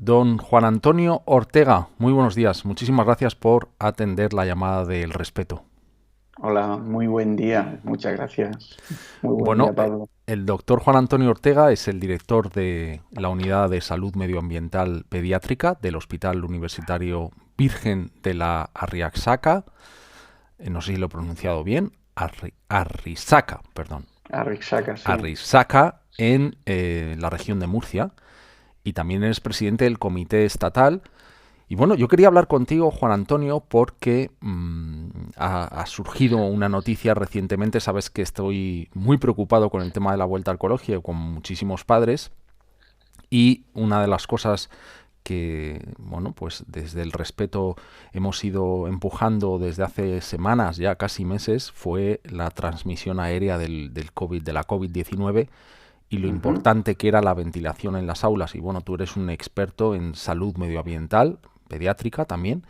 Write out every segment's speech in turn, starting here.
Don Juan Antonio Ortega, muy buenos días. Muchísimas gracias por atender la llamada del respeto. Hola, muy buen día. Muchas gracias. Muy buen Bueno, día, Pablo. el doctor Juan Antonio Ortega es el director de la Unidad de Salud Medioambiental Pediátrica del Hospital Universitario Virgen de la Arriaxaca. No sé si lo he pronunciado bien. Arrixaca, perdón. Arrixaca, sí. Arrixaca en la región de Murcia. Y también eres presidente del Comité Estatal. Y bueno, yo quería hablar contigo, Juan Antonio, porque ha surgido una noticia recientemente. Sabes que estoy muy preocupado con el tema de la vuelta al colegio, con muchísimos padres. Y una de las cosas que, bueno, pues desde el respeto hemos ido empujando desde hace semanas, ya casi meses, fue la transmisión aérea del COVID, de la COVID-19 y lo Ujú. importante que era la ventilación en las aulas. Y bueno, tú eres un experto en salud medioambiental, pediátrica también.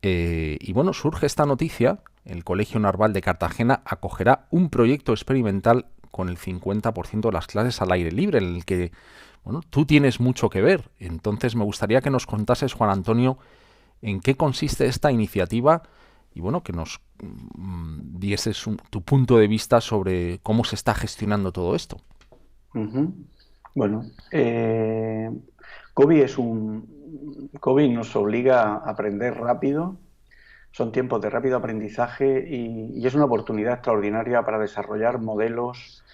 Y bueno, surge esta noticia. El Colegio Narval de Cartagena acogerá un proyecto experimental con el 50% de las clases al aire libre, en el que, bueno, tú tienes mucho que ver. Entonces me gustaría que nos contases, Juan Antonio, en qué consiste esta iniciativa y, bueno, que nos dieses tu punto de vista sobre cómo se está gestionando todo esto. Ujú. Bueno, COVID COVID nos obliga a aprender rápido. Son tiempos de rápido aprendizaje y es una oportunidad extraordinaria para desarrollar modelos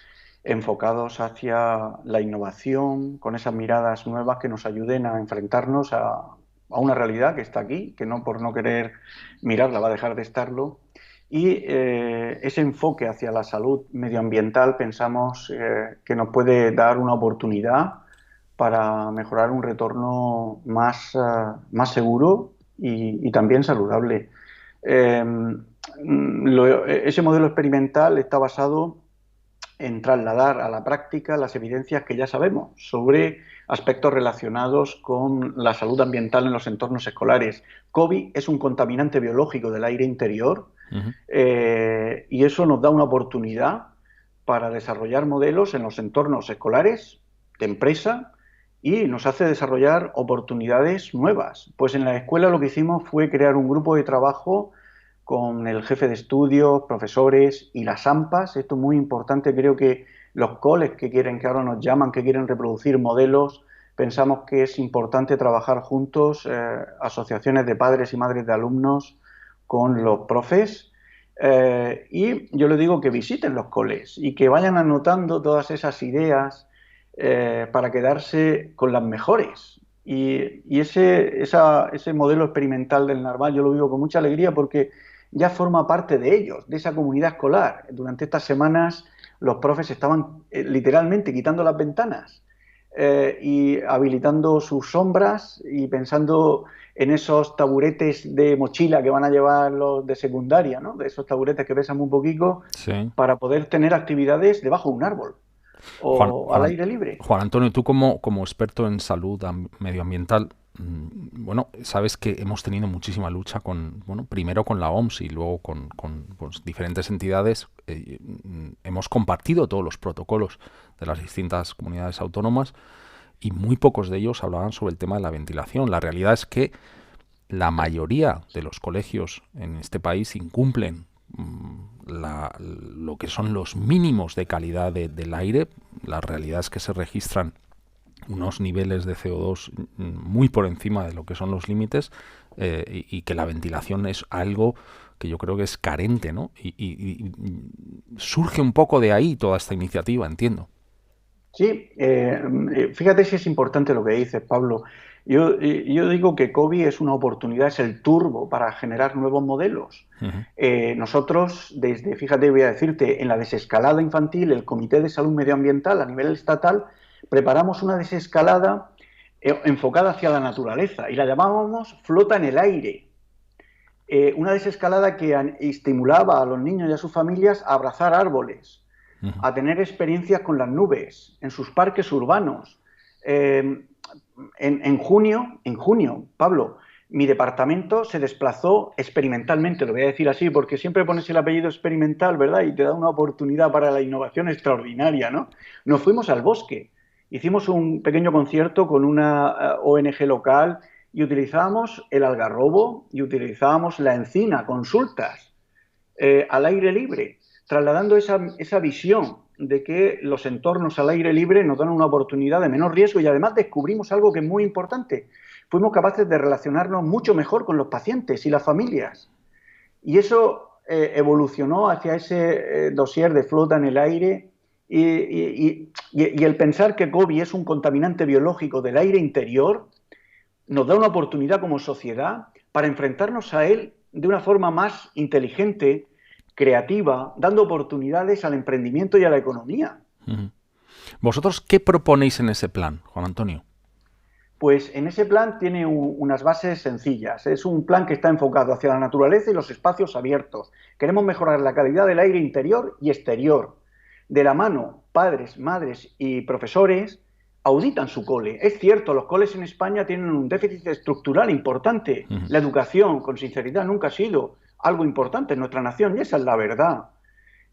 enfocados hacia la innovación, con esas miradas nuevas que nos ayuden a enfrentarnos a una realidad que está aquí, que no por no querer mirarla va a dejar de estarlo. Y ese enfoque hacia la salud medioambiental pensamos que nos puede dar una oportunidad para mejorar un retorno más seguro y también saludable. Eh, ese modelo experimental está basado en trasladar a la práctica las evidencias que ya sabemos sobre aspectos relacionados con la salud ambiental en los entornos escolares. COVID es un contaminante biológico del aire interior Ujú. y eso nos da una oportunidad para desarrollar modelos en los entornos escolares, de empresa, y nos hace desarrollar oportunidades nuevas. Pues en la escuela lo que hicimos fue crear un grupo de trabajo con el jefe de estudios, profesores y las AMPAs. Esto es muy importante, creo que los coles que quieren, que ahora nos llaman, que quieren reproducir modelos, pensamos que es importante trabajar juntos, asociaciones de padres y madres de alumnos con los profes. Y yo les digo que visiten los coles y que vayan anotando todas esas ideas para quedarse con las mejores. Y ese modelo experimental del Narval yo lo vivo con mucha alegría porque ya forma parte de ellos, de esa comunidad escolar. Durante estas semanas los profes estaban literalmente quitando las ventanas y habilitando sus sombras y pensando en esos taburetes de mochila que van a llevar los de secundaria, ¿no? De esos taburetes que pesan un poquito Sí. para poder tener actividades debajo de un árbol Juan, o al Juan, aire libre. Juan Antonio, tú como experto en salud medioambiental, bueno, sabes que hemos tenido muchísima lucha con, bueno, primero con la OMS y luego con, pues, diferentes entidades. Hemos compartido todos los protocolos de las distintas comunidades autónomas y muy pocos de ellos hablaban sobre el tema de la ventilación. La realidad es que la mayoría de los colegios en este país incumplen lo que son los mínimos de calidad del aire. La realidad es que se registran unos niveles de CO2 muy por encima de lo que son los límites y que la ventilación es algo que yo creo que es carente, ¿no? Y surge un poco de ahí toda esta iniciativa, entiendo. Sí, fíjate si es importante lo que dices, Pablo. Yo digo que COVID es una oportunidad, es el turbo para generar nuevos modelos. Uh -huh. Nosotros, desde, fíjate, voy a decirte, en la desescalada infantil, el Comité de Salud Medioambiental a nivel estatal, preparamos una desescalada enfocada hacia la naturaleza y la llamábamos flota en el aire. Una desescalada que estimulaba a los niños y a sus familias a abrazar árboles, Uh -huh. a tener experiencias con las nubes, en sus parques urbanos. En junio, Pablo, mi departamento se desplazó experimentalmente, lo voy a decir así, porque siempre pones el apellido experimental, ¿verdad? Y te da una oportunidad para la innovación extraordinaria, ¿no? Nos fuimos al bosque Hicimos un pequeño concierto con una ONG local y utilizábamos el algarrobo y utilizábamos la encina, consultas al aire libre, trasladando esa visión de que los entornos al aire libre nos dan una oportunidad de menor riesgo y además descubrimos algo que es muy importante. Fuimos capaces de relacionarnos mucho mejor con los pacientes y las familias. Y eso evolucionó hacia ese dossier de flota en el aire y el pensar que COVID es un contaminante biológico del aire interior nos da una oportunidad como sociedad para enfrentarnos a él de una forma más inteligente, creativa, dando oportunidades al emprendimiento y a la economía. Uh-huh. ¿Vosotros qué proponéis en ese plan, Juan Antonio? Pues en ese plan tiene unas bases sencillas. Es un plan que está enfocado hacia la naturaleza y los espacios abiertos. Queremos mejorar la calidad del aire interior y exterior. De la mano, padres, madres y profesores auditan su cole. Es cierto, los coles en España tienen un déficit estructural importante. Uh-huh. La educación, con sinceridad, nunca ha sido algo importante en nuestra nación y esa es la verdad.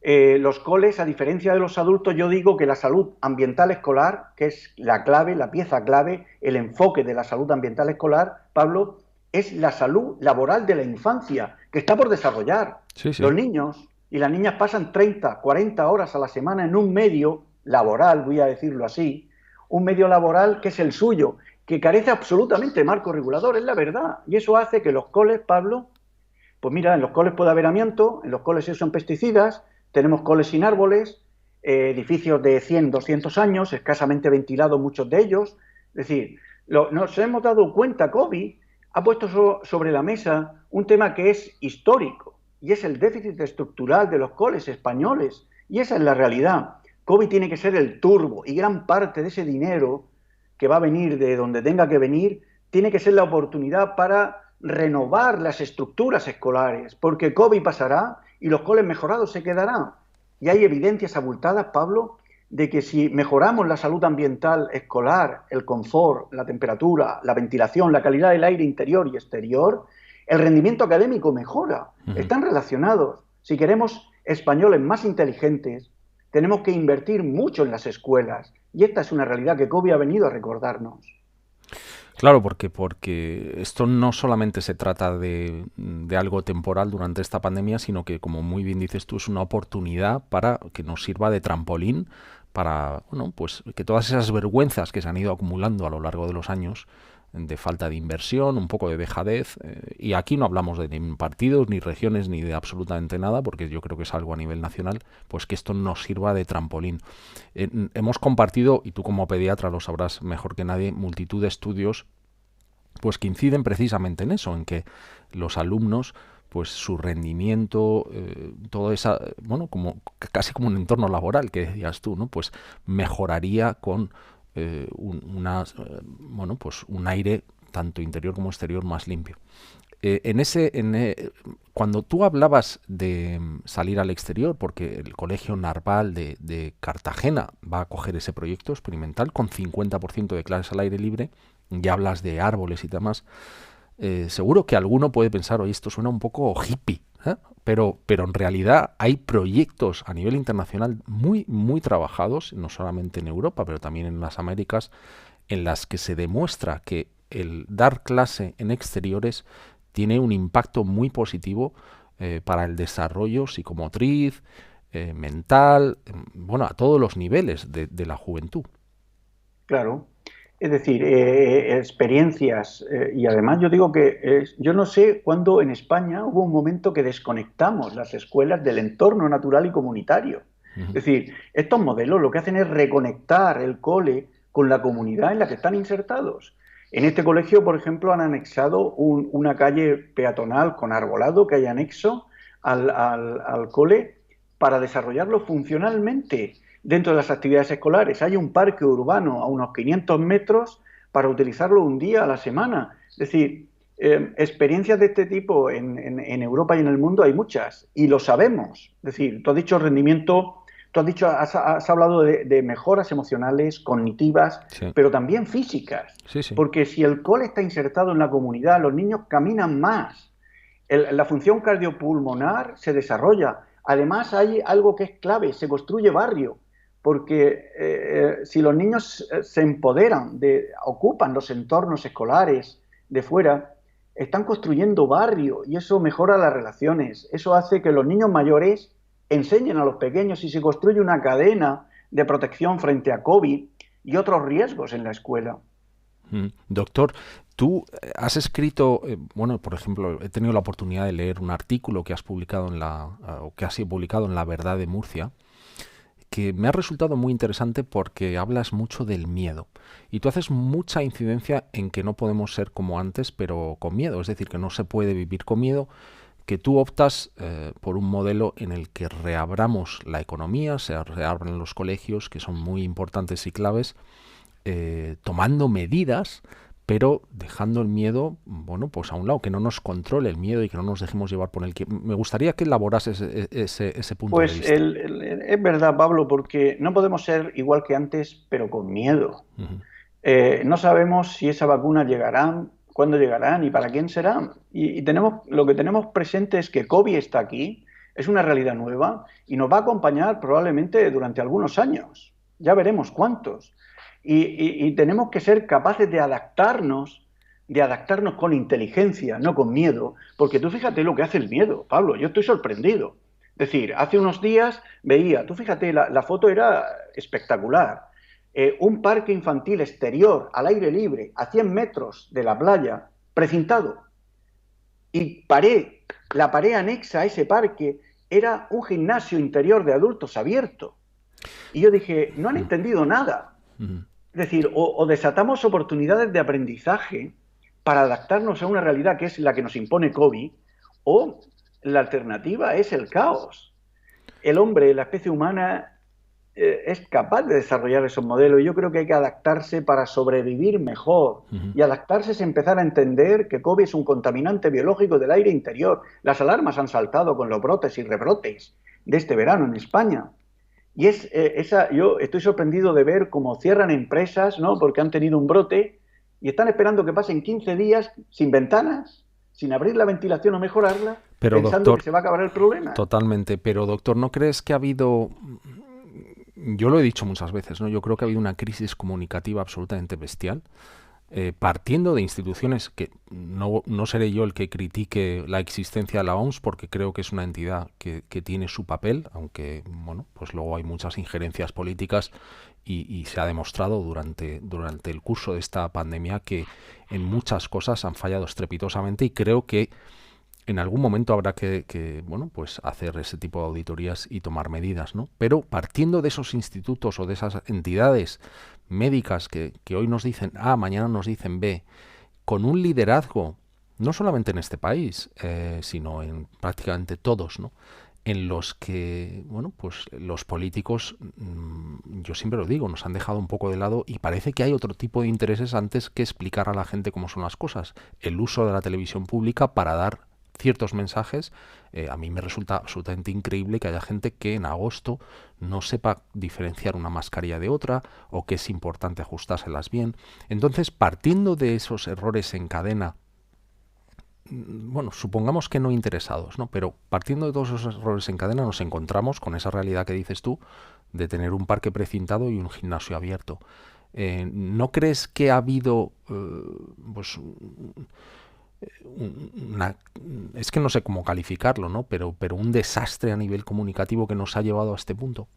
Los coles, a diferencia de los adultos, yo digo que la salud ambiental escolar, que es la clave, la pieza clave, el enfoque de la salud ambiental escolar, Pablo, es la salud laboral de la infancia, que está por desarrollar. Sí, sí. Los niños y las niñas pasan 30, 40 horas a la semana en un medio laboral, voy a decirlo así, un medio laboral que es el suyo, que carece absolutamente de marco regulador, es la verdad. Y eso hace que los coles, Pablo, pues mira, en los coles puede haber amianto, en los coles se usan pesticidas, tenemos coles sin árboles, edificios de 100, 200 años, escasamente ventilados muchos de ellos. Es decir, nos hemos dado cuenta, COVID ha puesto sobre la mesa un tema que es histórico y es el déficit estructural de los coles españoles. Y esa es la realidad. COVID tiene que ser el turbo y gran parte de ese dinero que va a venir de donde tenga que venir tiene que ser la oportunidad para renovar las estructuras escolares, porque COVID pasará y los coles mejorados se quedarán. Y hay evidencias abultadas, Pablo, de que si mejoramos la salud ambiental escolar, el confort, la temperatura, la ventilación, la calidad del aire interior y exterior, el rendimiento académico mejora. Uh-huh. Están relacionados. Si queremos españoles más inteligentes, tenemos que invertir mucho en las escuelas. Y esta es una realidad que COVID ha venido a recordarnos. Claro, porque esto no solamente se trata de algo temporal durante esta pandemia, sino que, como muy bien dices tú, es una oportunidad para que nos sirva de trampolín para, bueno, pues que todas esas vergüenzas que se han ido acumulando a lo largo de los años, de falta de inversión, un poco de dejadez, y aquí no hablamos de ni partidos, ni regiones, ni de absolutamente nada, porque yo creo que es algo a nivel nacional, pues que esto nos sirva de trampolín. Hemos compartido, y tú como pediatra lo sabrás mejor que nadie, multitud de estudios pues que inciden precisamente en eso, en que los alumnos, pues su rendimiento, todo esa, bueno, como casi como un entorno laboral que decías tú, ¿no? Pues mejoraría con bueno, pues un aire tanto interior como exterior más limpio. Cuando tú hablabas de salir al exterior, porque el Colegio Narval de Cartagena va a coger ese proyecto experimental con 50% de clases al aire libre, ya hablas de árboles y demás, seguro que alguno puede pensar, oye, esto suena un poco hippie, ¿eh? Pero en realidad hay proyectos a nivel internacional muy, muy trabajados, no solamente en Europa, pero también en las Américas, en las que se demuestra que el dar clase en exteriores tiene un impacto muy positivo para el desarrollo psicomotriz, mental, bueno, a todos los niveles de la juventud. Claro. Es decir, experiencias, y además yo digo que yo no sé cuándo en España hubo un momento que desconectamos las escuelas del entorno natural y comunitario. Uh-huh. Es decir, estos modelos lo que hacen es reconectar el cole con la comunidad en la que están insertados. En este colegio, por ejemplo, han anexado una calle peatonal con arbolado que hay anexo al cole para desarrollarlo funcionalmente. Dentro de las actividades escolares hay un parque urbano a unos 500 metros para utilizarlo un día a la semana. Es decir, experiencias de este tipo en Europa y en el mundo hay muchas y lo sabemos. Es decir, tú has dicho rendimiento, has hablado de mejoras emocionales, cognitivas, sí, pero también físicas. Sí, sí. Porque si el cole está insertado en la comunidad, los niños caminan más. La función cardiopulmonar se desarrolla. Además, hay algo que es clave, se construye barrio. porque si los niños se empoderan, ocupan los entornos escolares de fuera, están construyendo barrio y eso mejora las relaciones. Eso hace que los niños mayores enseñen a los pequeños y se construye una cadena de protección frente a COVID y otros riesgos en la escuela. Doctor, tú has escrito, bueno, por ejemplo, he tenido la oportunidad de leer un artículo que has publicado o que has sido publicado en La Verdad de Murcia, que me ha resultado muy interesante porque hablas mucho del miedo. Y tú haces mucha incidencia en que no podemos ser como antes, pero con miedo. Es decir, que no se puede vivir con miedo, que tú optas por un modelo en el que reabramos la economía, se reabran los colegios, que son muy importantes y claves, tomando medidas, pero dejando el miedo, bueno, pues a un lado, que no nos controle el miedo y que no nos dejemos llevar por el que... Me gustaría que elaborases ese punto de Pues vista. es verdad, Pablo, porque no podemos ser igual que antes, pero con miedo. Ujú. No sabemos si esa vacuna llegará, cuándo llegarán y para quién serán. Y lo que tenemos presente es que COVID está aquí, es una realidad nueva y nos va a acompañar probablemente durante algunos años. Ya veremos cuántos. Y tenemos que ser capaces de adaptarnos con inteligencia, no con miedo, porque tú fíjate lo que hace el miedo, Pablo, yo estoy sorprendido. Es decir, hace unos días veía, tú fíjate, la foto era espectacular, un parque infantil exterior, al aire libre, a 100 metros de la playa, precintado. Y la pared anexa a ese parque era un gimnasio interior de adultos abierto. Y yo dije, no han Ujú. entendido nada. Ujú. Es decir, o desatamos oportunidades de aprendizaje para adaptarnos a una realidad que es la que nos impone COVID, o la alternativa es el caos. El hombre, la especie humana, es capaz de desarrollar esos modelos y yo creo que hay que adaptarse para sobrevivir mejor. Ujú. Y adaptarse es empezar a entender que COVID es un contaminante biológico del aire interior. Las alarmas han saltado con los brotes y rebrotes de este verano en España. Y yo estoy sorprendido de ver cómo cierran empresas, ¿no? Porque han tenido un brote y están esperando que pasen 15 días sin ventanas, sin abrir la ventilación o mejorarla, Pero pensando que doctor, se va a acabar el problema. totalmente, pero doctor, ¿no crees que ha habido, yo lo he dicho muchas veces, ¿no? Yo creo que ha habido una crisis comunicativa absolutamente bestial, partiendo de instituciones que no seré yo el que critique la existencia de la OMS porque creo que es una entidad que tiene su papel, aunque bueno, pues luego hay muchas injerencias políticas y se ha demostrado durante el curso de esta pandemia que en muchas cosas han fallado estrepitosamente y creo que en algún momento habrá bueno, pues hacer ese tipo de auditorías y tomar medidas, ¿no? Pero partiendo de esos institutos o de esas entidades médicas que hoy nos dicen A, mañana nos dicen B, con un liderazgo, no solamente en este país, sino en prácticamente todos, ¿no? En los que, bueno, pues los políticos, yo siempre lo digo, nos han dejado un poco de lado y parece que hay otro tipo de intereses antes que explicar a la gente cómo son las cosas. El uso de la televisión pública para dar ciertos mensajes, a mí me resulta absolutamente increíble que haya gente que en agosto no sepa diferenciar una mascarilla de otra o que es importante ajustárselas bien. Entonces, partiendo de esos errores en cadena, bueno, supongamos que no interesados, ¿no? Pero partiendo de todos esos errores en cadena nos encontramos con esa realidad que dices tú de tener un parque precintado y un gimnasio abierto. ¿No crees que ha habido pues una, es que no sé cómo calificarlo, ¿no? Pero un desastre a nivel comunicativo que nos ha llevado a este punto?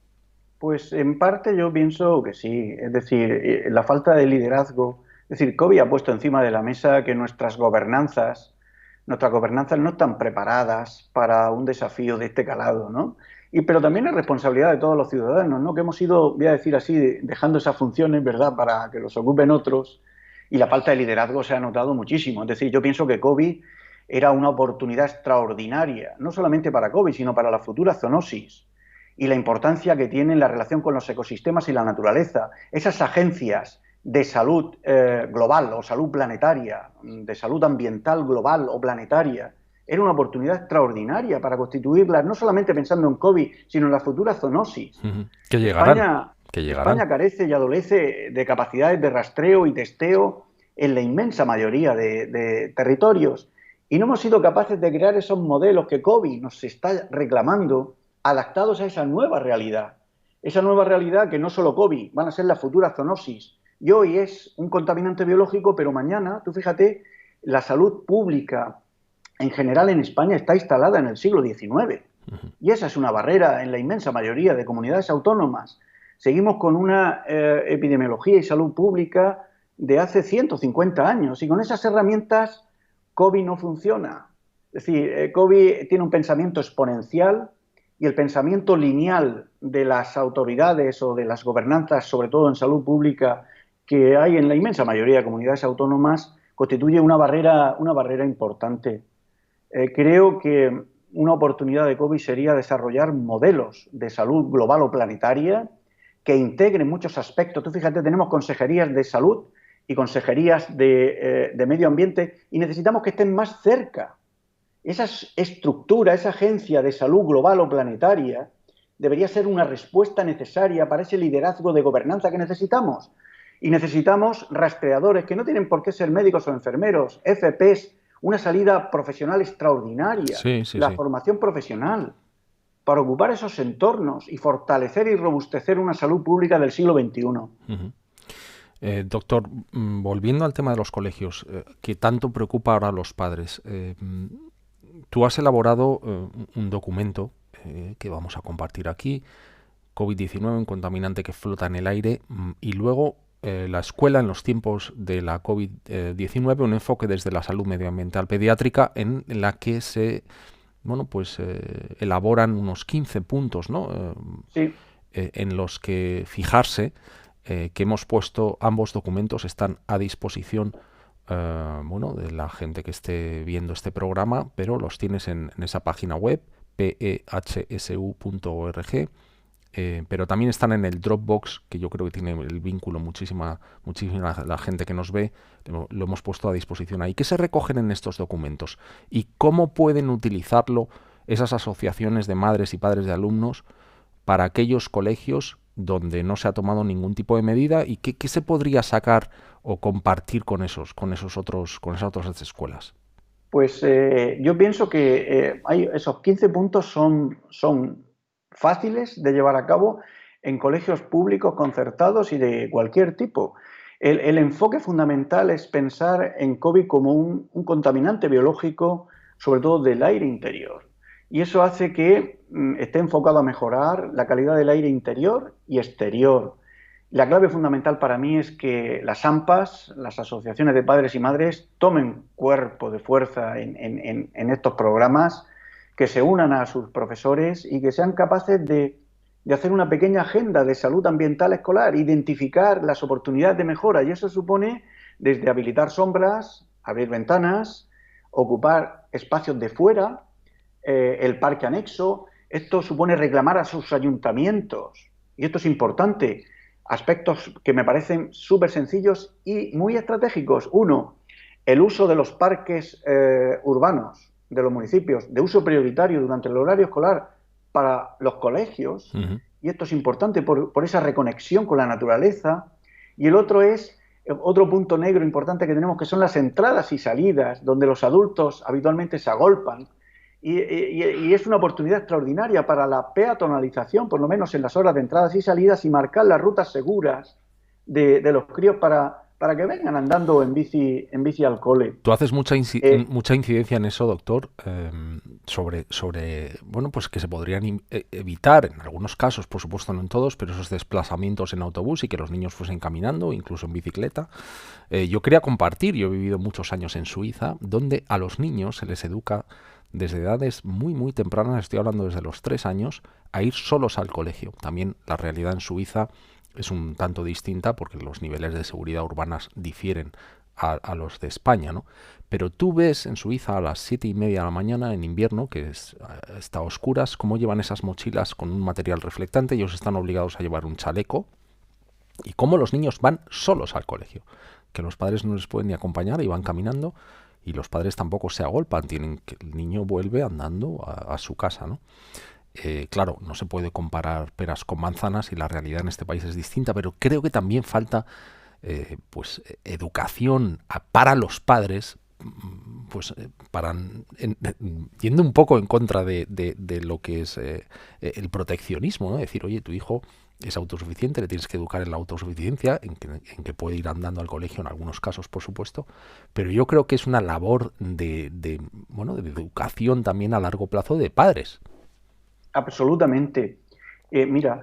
Pues en parte yo pienso que sí, es decir, la falta de liderazgo, es decir, COVID ha puesto encima de la mesa que nuestras gobernanzas no están preparadas para un desafío de este calado, ¿no? Pero también es responsabilidad de todos los ciudadanos, ¿no? Que hemos ido, voy a decir así, dejando esas funciones, ¿verdad?, para que los ocupen otros, y la falta de liderazgo se ha notado muchísimo. Es decir, yo pienso que COVID era una oportunidad extraordinaria, no solamente para COVID, sino para la futura zoonosis y la importancia que tiene en la relación con los ecosistemas y la naturaleza. Esas agencias de salud global o salud planetaria, de salud ambiental global o planetaria, era una oportunidad extraordinaria para constituirlas, no solamente pensando en COVID, sino en la futura zoonosis. Que llegarán, España, que llegarán. España carece y adolece de capacidades de rastreo y testeo en la inmensa mayoría de territorios y no hemos sido capaces de crear esos modelos que COVID nos está reclamando adaptados a esa nueva realidad. esa nueva realidad que no solo COVID, van a ser las futuras zoonosis. Y hoy es un contaminante biológico, pero mañana, tú fíjate, la salud pública en general en España está instalada en el siglo XIX. Y esa es una barrera en la inmensa mayoría de comunidades autónomas. Seguimos con una epidemiología y salud pública de hace 150 años y con esas herramientas COVID no funciona. Es decir, COVID tiene un pensamiento exponencial y el pensamiento lineal de las autoridades o de las gobernanzas, sobre todo en salud pública, que hay en la inmensa mayoría de comunidades autónomas, constituye una barrera importante. Creo que una oportunidad de COVID sería desarrollar modelos de salud global o planetaria que integren muchos aspectos. Tú fíjate, tenemos consejerías de salud y consejerías de medio ambiente y necesitamos que estén más cerca. Esa estructura, esa agencia de salud global o planetaria debería ser una respuesta necesaria para ese liderazgo de gobernanza que necesitamos. Y necesitamos rastreadores que no tienen por qué ser médicos o enfermeros, FPs, una salida profesional extraordinaria, la formación profesional, para ocupar esos entornos y fortalecer y robustecer una salud pública del siglo XXI. Doctor, volviendo al tema de los colegios, que tanto preocupa ahora a los padres, tú has elaborado un documento que vamos a compartir aquí, COVID-19, un contaminante que flota en el aire, y luego la escuela en los tiempos de la COVID-19, un enfoque desde la salud medioambiental pediátrica en la que se elaboran unos 15 puntos, ¿no? Sí. En los que fijarse, que hemos puesto, ambos documentos están a disposición de la gente que esté viendo este programa, pero los tienes en esa página web, phsu.org. Pero también están en el Dropbox, que yo creo que tiene el vínculo muchísima la gente que nos ve, lo hemos puesto a disposición ahí. ¿Qué se recogen en estos documentos? ¿Y cómo pueden utilizarlo esas asociaciones de madres y padres de alumnos para aquellos colegios donde no se ha tomado ningún tipo de medida? ¿Y qué se podría sacar o compartir con esas otras escuelas? Pues yo pienso que esos 15 puntos son fáciles de llevar a cabo en colegios públicos concertados y de cualquier tipo. El enfoque fundamental es pensar en COVID como un contaminante biológico, sobre todo del aire interior. Y eso hace que esté enfocado a mejorar la calidad del aire interior y exterior. La clave fundamental para mí es que las AMPAs, las asociaciones de padres y madres, tomen cuerpo de fuerza en estos programas, que se unan a sus profesores y que sean capaces de hacer una pequeña agenda de salud ambiental escolar, identificar las oportunidades de mejora, y eso supone desde habilitar sombras, abrir ventanas, ocupar espacios de fuera, el parque anexo. Esto supone reclamar a sus ayuntamientos, y esto es importante, aspectos que me parecen súper sencillos y muy estratégicos. Uno, el uso de los parques urbanos de los municipios, de uso prioritario durante el horario escolar para los colegios, y esto es importante por esa reconexión con la naturaleza. Y el otro es, otro punto negro importante que tenemos, que son las entradas y salidas, donde los adultos habitualmente se agolpan, y es una oportunidad extraordinaria para la peatonalización, por lo menos en las horas de entradas y salidas, y marcar las rutas seguras de los críos para que vengan andando en bici al cole. Tú haces mucha incidencia en eso, doctor, sobre pues que se podrían evitar en algunos casos, por supuesto no en todos, pero esos desplazamientos en autobús y que los niños fuesen caminando, incluso en bicicleta. Yo quería compartir, yo he vivido muchos años en Suiza, donde a los niños se les educa desde edades muy, muy tempranas, estoy hablando desde los 3 años, a ir solos al colegio. También la realidad en Suiza es un tanto distinta porque los niveles de seguridad urbanas difieren a los de España, ¿no? Pero tú ves en Suiza a las 7:30 de la mañana en invierno, que está a oscuras, cómo llevan esas mochilas con un material reflectante. Ellos están obligados a llevar un chaleco, y cómo los niños van solos al colegio, que los padres no les pueden ni acompañar y van caminando, y los padres tampoco se agolpan, el niño vuelve andando a su casa, ¿no? Claro, no se puede comparar peras con manzanas y la realidad en este país es distinta, pero creo que también falta educación para los padres yendo un poco en contra de lo que es el proteccionismo, ¿no? Decir, oye, tu hijo es autosuficiente, le tienes que educar en la autosuficiencia, en que puede ir andando al colegio en algunos casos, por supuesto, pero yo creo que es una labor bueno, de educación también a largo plazo de padres. Absolutamente. Mira,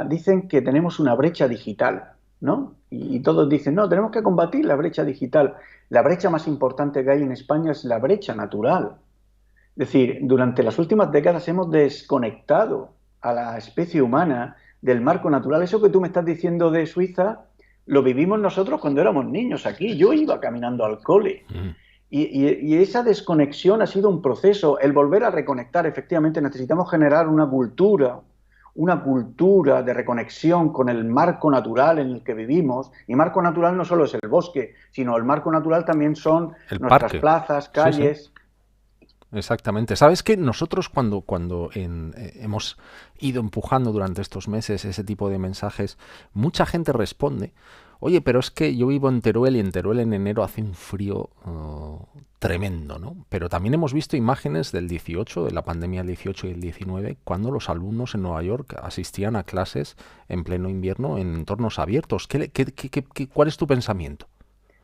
dicen que tenemos una brecha digital, ¿no? Y todos dicen, no, tenemos que combatir la brecha digital. La brecha más importante que hay en España es la brecha natural. Es decir, durante las últimas décadas hemos desconectado a la especie humana del marco natural. Eso que tú me estás diciendo de Suiza, lo vivimos nosotros cuando éramos niños aquí. Yo iba caminando al cole. Y esa desconexión ha sido un proceso. El volver a reconectar, efectivamente, necesitamos generar una cultura de reconexión con el marco natural en el que vivimos. Y marco natural no solo es el bosque, sino el marco natural también son El nuestras parque. plazas, calles. Sí, sí. Exactamente. ¿Sabes que nosotros cuando hemos ido empujando durante estos meses ese tipo de mensajes, mucha gente responde, oye, pero es que yo vivo en Teruel y en Teruel en enero hace un frío tremendo, ¿no? Pero también hemos visto imágenes del 18, de la pandemia del 18 y el 19, cuando los alumnos en Nueva York asistían a clases en pleno invierno en entornos abiertos. ¿Cuál es tu pensamiento?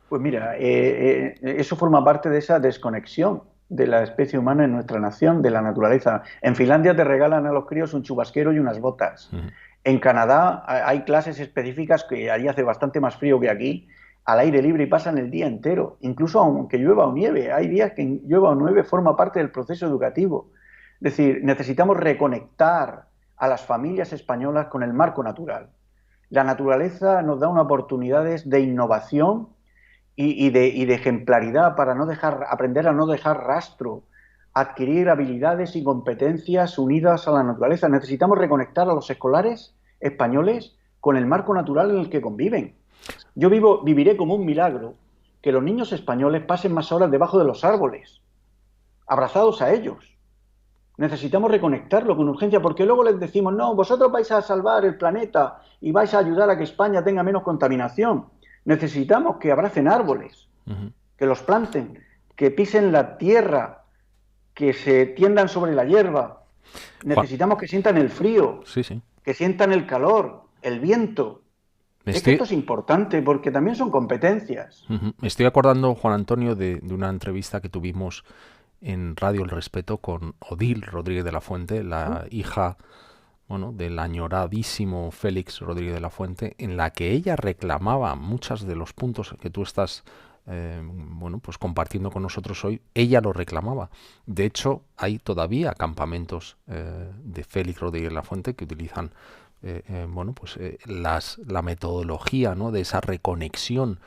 Pues mira, eso forma parte de esa desconexión de la especie humana en nuestra nación, de la naturaleza. En Finlandia te regalan a los críos un chubasquero y unas botas. Ujú. En Canadá hay clases específicas que allí hace bastante más frío que aquí, al aire libre y pasan el día entero, incluso aunque llueva o nieve. Hay días que llueva o nieve forma parte del proceso educativo. Es decir, necesitamos reconectar a las familias españolas con el marco natural. La naturaleza nos da unas oportunidades de innovación y de ejemplaridad para aprender a no dejar rastro, adquirir habilidades y competencias unidas a la naturaleza. Necesitamos reconectar a los escolares españoles con el marco natural en el que conviven. Yo viviré como un milagro que los niños españoles pasen más horas debajo de los árboles, abrazados a ellos. Necesitamos reconectarlo con urgencia, porque luego les decimos, no, vosotros vais a salvar el planeta y vais a ayudar a que España tenga menos contaminación. Necesitamos que abracen árboles, Ujú. que los planten, que pisen la tierra, que se tiendan sobre la hierba. Juan, Necesitamos que sientan el frío, sí, sí. que sientan el calor, el viento. Me Es que estoy, esto es importante porque también son competencias. Me estoy acordando, Juan Antonio, de una entrevista que tuvimos en Radio El Respeto con Odil Rodríguez de la Fuente, la hija, bueno, del añoradísimo Félix Rodríguez de la Fuente, en la que ella reclamaba muchos de los puntos que tú estás bueno, pues compartiendo con nosotros hoy. Ella lo reclamaba. De hecho, hay todavía campamentos de Félix Rodríguez de la Fuente que utilizan bueno, pues la metodología, ¿no?, de esa reconexión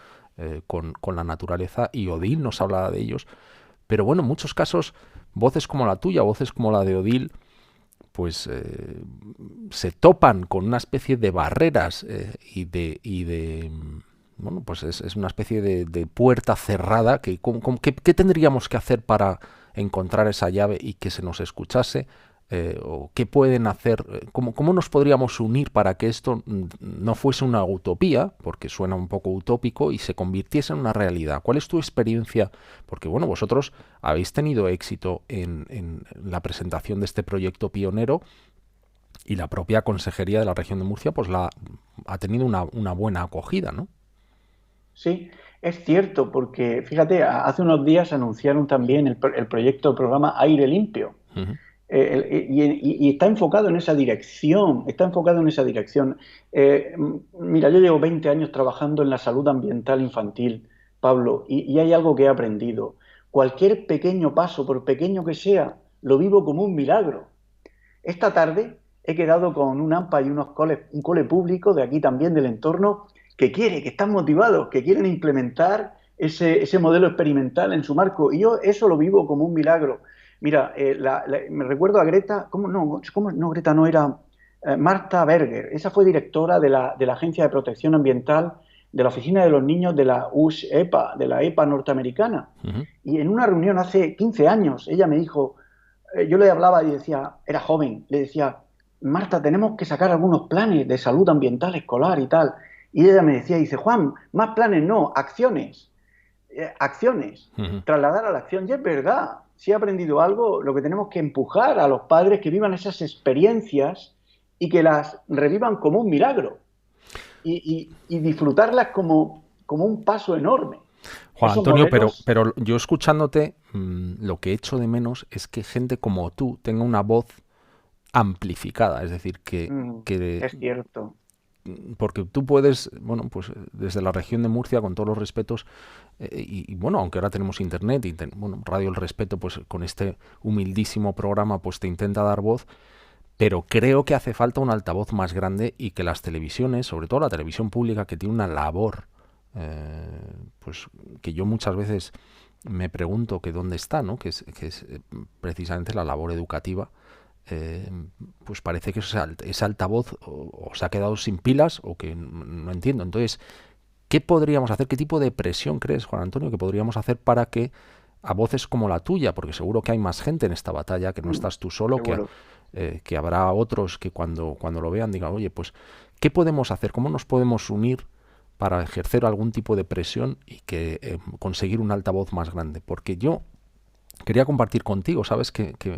con la naturaleza, y Odil nos habla de ellos. Pero bueno, en muchos casos, voces como la tuya, voces como la de Odil, pues se topan con una especie de barreras bueno, pues es una especie de puerta cerrada. ¿Qué tendríamos que hacer para encontrar esa llave y que se nos escuchase? ¿O qué pueden hacer? ¿Cómo nos podríamos unir para que esto no fuese una utopía, porque suena un poco utópico, y se convirtiese en una realidad? ¿Cuál es tu experiencia? Porque bueno, vosotros habéis tenido éxito en la presentación de este proyecto pionero, y la propia Consejería de la Región de Murcia pues ha tenido una buena acogida, ¿no? Sí, es cierto, porque fíjate, hace unos días anunciaron también el proyecto, el programa Aire Limpio. Uh-huh. Y está enfocado en esa dirección, está enfocado en esa dirección. Mira, yo llevo 20 años trabajando en la salud ambiental infantil, Pablo, y hay algo que he aprendido. Cualquier pequeño paso, por pequeño que sea, lo vivo como un milagro. Esta tarde he quedado con un AMPA y un cole público de aquí también del entorno que están motivados, que quieren implementar ese modelo experimental en su marco. Y yo eso lo vivo como un milagro. Mira, me recuerdo a Greta, no, Greta no era Marta Berger, esa fue directora de la Agencia de Protección Ambiental de la Oficina de los Niños de la US-EPA, de la EPA norteamericana. Uh-huh. Y en una reunión hace 15 años, ella me dijo, yo le hablaba y decía, era joven, le decía, Marta, tenemos que sacar algunos planes de salud ambiental escolar y tal. Y ella me decía, dice, Juan, más planes no, acciones. acciones, Ujú. trasladar a la acción. Y es verdad, si he aprendido algo, lo que tenemos que empujar a los padres que vivan esas experiencias y que las revivan como un milagro y disfrutarlas como un paso enorme. Juan Esos Antonio, modelos, pero yo escuchándote, lo que echo de menos es que gente como tú tenga una voz amplificada, es decir, que es cierto. porque tú puedes, bueno, pues desde la región de Murcia, con todos los respetos, bueno, aunque ahora tenemos internet y bueno, Radio El Respeto, pues con este humildísimo programa, pues te intenta dar voz, pero creo que hace falta un altavoz más grande y que las televisiones, sobre todo la televisión pública, que tiene una labor, pues que yo muchas veces me pregunto que dónde está, ¿no? Que es precisamente la labor educativa, eh, pues parece que ese altavoz o se ha quedado sin pilas o que no entiendo. Entonces, ¿qué podríamos hacer? ¿Qué tipo de presión crees, Juan Antonio, que podríamos hacer para que a voces como la tuya, porque seguro que hay más gente en esta batalla, que no estás tú solo, Seguro. que habrá otros que cuando lo vean digan, oye, pues, ¿qué podemos hacer? ¿Cómo nos podemos unir para ejercer algún tipo de presión y que conseguir un altavoz más grande? Porque yo quería compartir contigo, sabes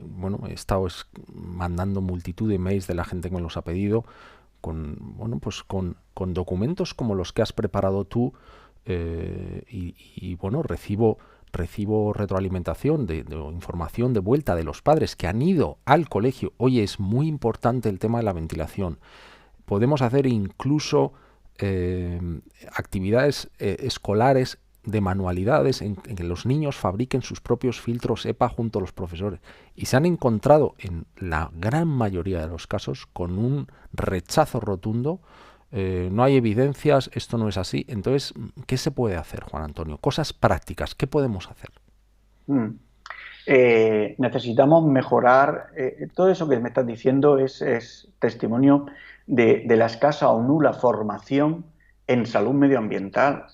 bueno, he estado mandando multitud de emails de la gente que me los ha pedido, bueno, pues con documentos como los que has preparado tú, bueno, recibo retroalimentación de información de vuelta de los padres que han ido al colegio. Oye, es muy importante el tema de la ventilación. Podemos hacer incluso eh, actividades escolares de manualidades en que los niños fabriquen sus propios filtros EPA junto a los profesores. Y se han encontrado en la gran mayoría de los casos con un rechazo rotundo. No hay evidencias, esto no es así. Entonces, ¿qué se puede hacer, Juan Antonio? Cosas prácticas, ¿qué podemos hacer? Mm. Necesitamos mejorar, todo eso que me estás diciendo es testimonio de la escasa o nula formación en salud medioambiental.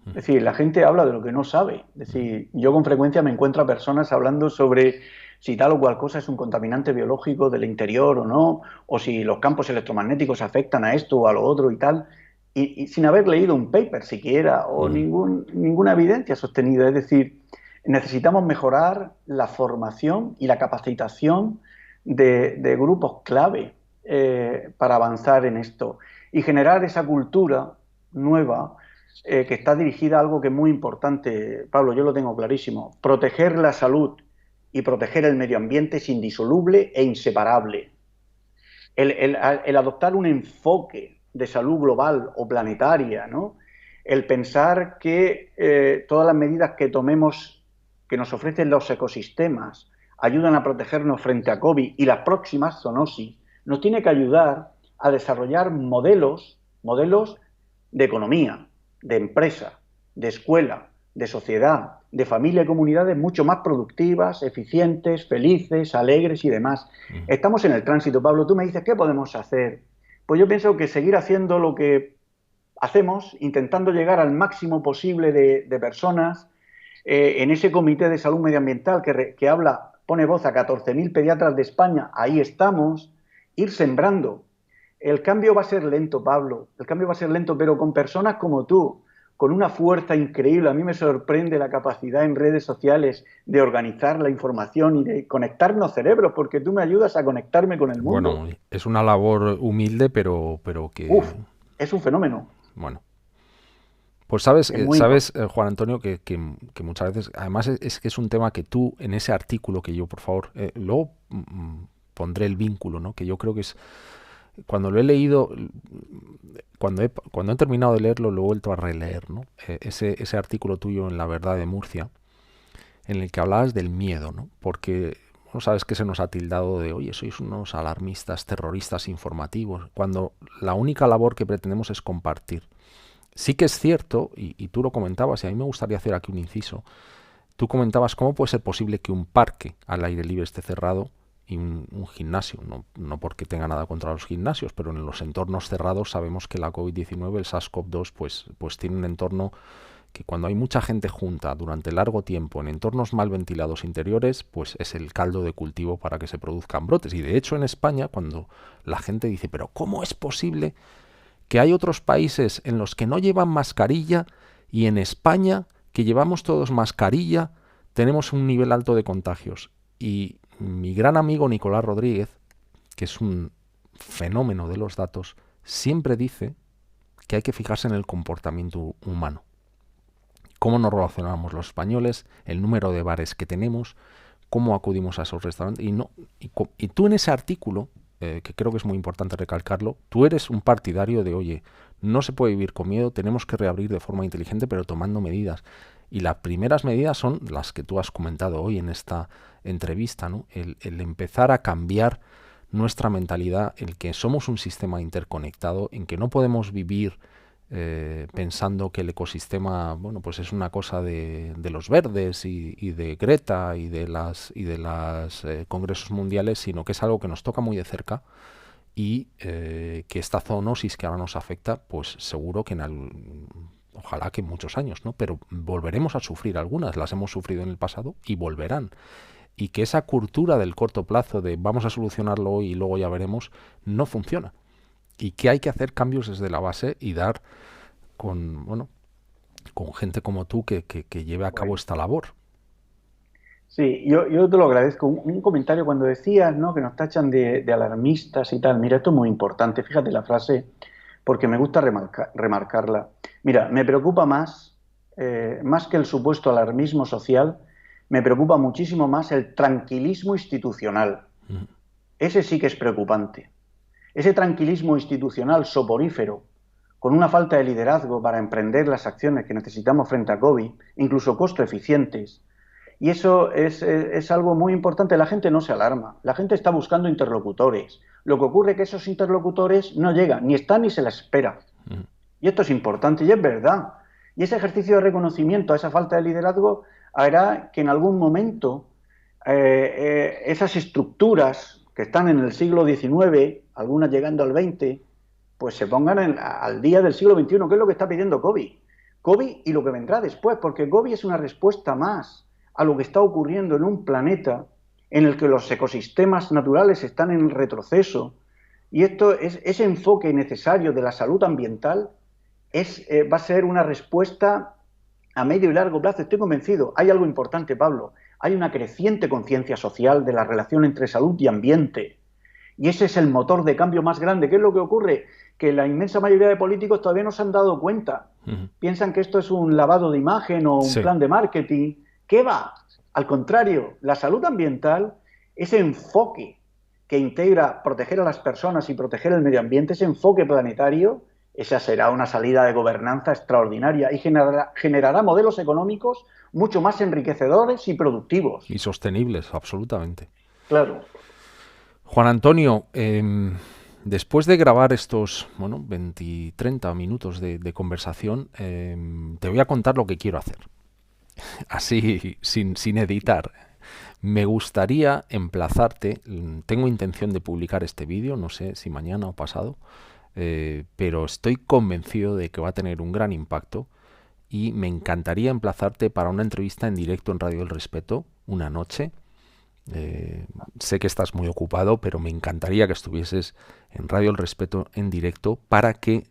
Es decir, la gente habla de lo que no sabe. Es decir, yo con frecuencia me encuentro a personas hablando sobre si tal o cual cosa es un contaminante biológico del interior o no, o si los campos electromagnéticos afectan a esto o a lo otro y tal, y sin haber leído un paper siquiera o ninguna evidencia sostenida. Es decir, necesitamos mejorar la formación y la capacitación de grupos clave para avanzar en esto y generar esa cultura nueva que está dirigida a algo que es muy importante, Pablo, yo lo tengo clarísimo. Proteger la salud y proteger el medio ambiente es indisoluble e inseparable. El adoptar un enfoque de salud global o planetaria, ¿no? El pensar que todas las medidas que tomemos, que nos ofrecen los ecosistemas, ayudan a protegernos frente a COVID y las próximas zoonosis, nos tiene que ayudar a desarrollar modelos de economía, de empresa, de escuela, de sociedad, de familia y comunidades mucho más productivas, eficientes, felices, alegres y demás. Estamos en el tránsito, Pablo. Tú me dices, ¿qué podemos hacer? Pues yo pienso que seguir haciendo lo que hacemos, intentando llegar al máximo posible de personas en ese comité de salud medioambiental que habla, pone voz a 14.000 pediatras de España, ahí estamos, ir sembrando. El cambio va a ser lento, Pablo, el cambio va a ser lento, pero con personas como tú, con una fuerza increíble. A mí me sorprende la capacidad en redes sociales de organizar la información y de conectarnos cerebros, porque tú me ayudas a conectarme con el mundo. Bueno, es una labor humilde, pero que, Uf, es un fenómeno, bueno. Pues sabes, es muy sabes importante. Juan Antonio, que muchas veces, además es que es un tema que tú, en ese artículo que yo, por favor, luego pondré el vínculo, ¿no? Que yo creo que es, cuando lo he leído, cuando he terminado de leerlo, lo he vuelto a releer, ¿no? Ese artículo tuyo en La Verdad de Murcia, en el que hablabas del miedo, ¿no? Porque, bueno, sabes que se nos ha tildado de, oye, sois unos alarmistas, terroristas informativos, cuando la única labor que pretendemos es compartir. Sí que es cierto, y tú lo comentabas, y a mí me gustaría hacer aquí un inciso, tú comentabas cómo puede ser posible que un parque al aire libre esté cerrado y un gimnasio, no porque tenga nada contra los gimnasios, pero en los entornos cerrados sabemos que la COVID-19, el SARS-CoV-2, pues tiene un entorno que cuando hay mucha gente junta durante largo tiempo en entornos mal ventilados interiores, pues es el caldo de cultivo para que se produzcan brotes. Y de hecho en España, cuando la gente dice, pero ¿cómo es posible que hay otros países en los que no llevan mascarilla y en España que llevamos todos mascarilla, tenemos un nivel alto de contagios. Y mi gran amigo Nicolás Rodríguez, que es un fenómeno de los datos, siempre dice que hay que fijarse en el comportamiento humano. Cómo nos relacionamos los españoles, el número de bares que tenemos, cómo acudimos a esos restaurantes. Y tú en ese artículo, que creo que es muy importante recalcarlo, tú eres un partidario de, oye, no se puede vivir con miedo, tenemos que reabrir de forma inteligente, pero tomando medidas. Y las primeras medidas son las que tú has comentado hoy en esta entrevista, ¿no? El empezar a cambiar nuestra mentalidad, el que somos un sistema interconectado, en que no podemos vivir pensando que el ecosistema, bueno, pues es una cosa de los verdes y de Greta y de las congresos mundiales, sino que es algo que nos toca muy de cerca y que esta zoonosis que ahora nos afecta, pues seguro que ojalá que en muchos años, ¿no? Pero volveremos a sufrir algunas, las hemos sufrido en el pasado y volverán. Y que esa cultura del corto plazo de vamos a solucionarlo hoy y luego ya veremos, no funciona. Y que hay que hacer cambios desde la base y dar con gente como tú que lleve a cabo esta labor. Sí, yo te lo agradezco. Un comentario cuando decías, ¿no?, que nos tachan de alarmistas y tal. Mira, esto es muy importante. Fíjate la frase, porque me gusta remarcarla. Mira, me preocupa más que el supuesto alarmismo social, me preocupa muchísimo más el tranquilismo institucional. Ese sí que es preocupante. Ese tranquilismo institucional soporífero, con una falta de liderazgo para emprender las acciones que necesitamos frente a COVID, incluso costo eficientes. Y eso es algo muy importante. La gente no se alarma, la gente está buscando interlocutores. Lo que ocurre es que esos interlocutores no llegan, ni están ni se les espera. Y esto es importante y es verdad. Y ese ejercicio de reconocimiento a esa falta de liderazgo hará que en algún momento esas estructuras que están en el siglo XIX, algunas llegando al XX, pues se pongan al día del siglo XXI, que es lo que está pidiendo COVID. COVID y lo que vendrá después, porque COVID es una respuesta más a lo que está ocurriendo en un planeta en el que los ecosistemas naturales están en retroceso. Y ese enfoque necesario de la salud ambiental va a ser una respuesta a medio y largo plazo. Estoy convencido. Hay algo importante, Pablo. Hay una creciente conciencia social de la relación entre salud y ambiente. Y ese es el motor de cambio más grande. ¿Qué es lo que ocurre? Que la inmensa mayoría de políticos todavía no se han dado cuenta. Piensan que esto es un lavado de imagen o un plan de marketing. ¿Qué va? Al contrario, la salud ambiental, ese enfoque que integra proteger a las personas y proteger el medio ambiente, ese enfoque planetario, esa será una salida de gobernanza extraordinaria y generará modelos económicos mucho más enriquecedores y productivos. Y sostenibles, absolutamente. Claro. Juan Antonio, después de grabar estos 30 minutos de conversación, te voy a contar lo que quiero hacer. Así, sin editar. Me gustaría emplazarte, tengo intención de publicar este vídeo, no sé si mañana o pasado, pero estoy convencido de que va a tener un gran impacto y me encantaría emplazarte para una entrevista en directo en Radio El Respeto, una noche. Sé que estás muy ocupado, pero me encantaría que estuvieses en Radio El Respeto en directo para que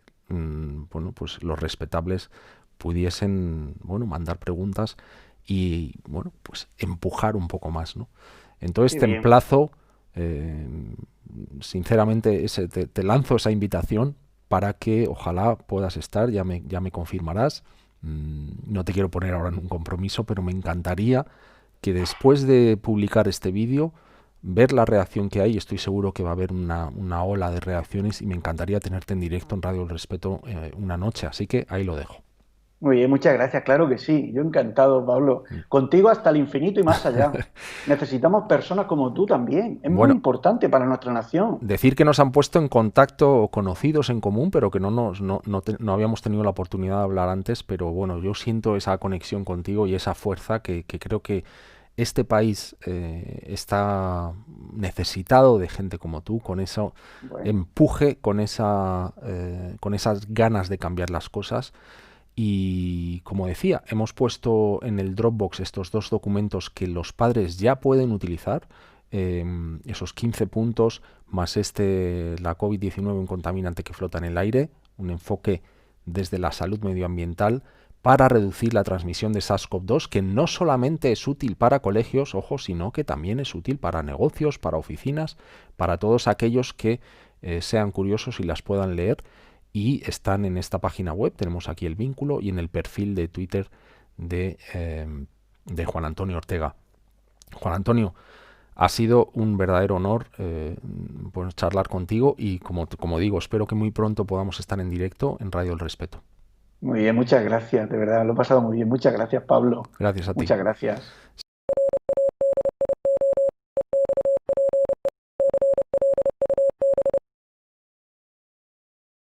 pues los respetables pudiesen mandar preguntas y pues empujar un poco más, ¿no? Entonces te emplazo, sinceramente te lanzo esa invitación para que ojalá puedas estar, ya me confirmarás. No te quiero poner ahora en un compromiso, pero me encantaría que después de publicar este vídeo, ver la reacción que hay. Estoy seguro que va a haber una ola de reacciones y me encantaría tenerte en directo en Radio El Respeto una noche, así que ahí lo dejo. Muy bien, muchas gracias, claro que sí. Yo encantado, Pablo. Contigo hasta el infinito y más allá. Necesitamos personas como tú también. Es muy importante para nuestra nación. Decir que nos han puesto en contacto conocidos en común, pero que no habíamos tenido la oportunidad de hablar antes, pero bueno, yo siento esa conexión contigo y esa fuerza que creo que este país está necesitado de gente como tú, con ese empuje, con esas ganas de cambiar las cosas. Y como decía, hemos puesto en el Dropbox estos 2 documentos que los padres ya pueden utilizar, esos 15 puntos más la COVID-19, un contaminante que flota en el aire, un enfoque desde la salud medioambiental para reducir la transmisión de SARS-CoV-2, que no solamente es útil para colegios, ojo, sino que también es útil para negocios, para oficinas, para todos aquellos que sean curiosos y las puedan leer, y están en esta página web. Tenemos aquí el vínculo y en el perfil de Twitter de Juan Antonio Ortega. Juan Antonio, ha sido un verdadero honor pues, charlar contigo, y como digo, espero que muy pronto podamos estar en directo en Radio El Respeto. Muy bien, muchas gracias, de verdad, lo he pasado muy bien. Muchas gracias, Pablo. Gracias a ti. Muchas gracias.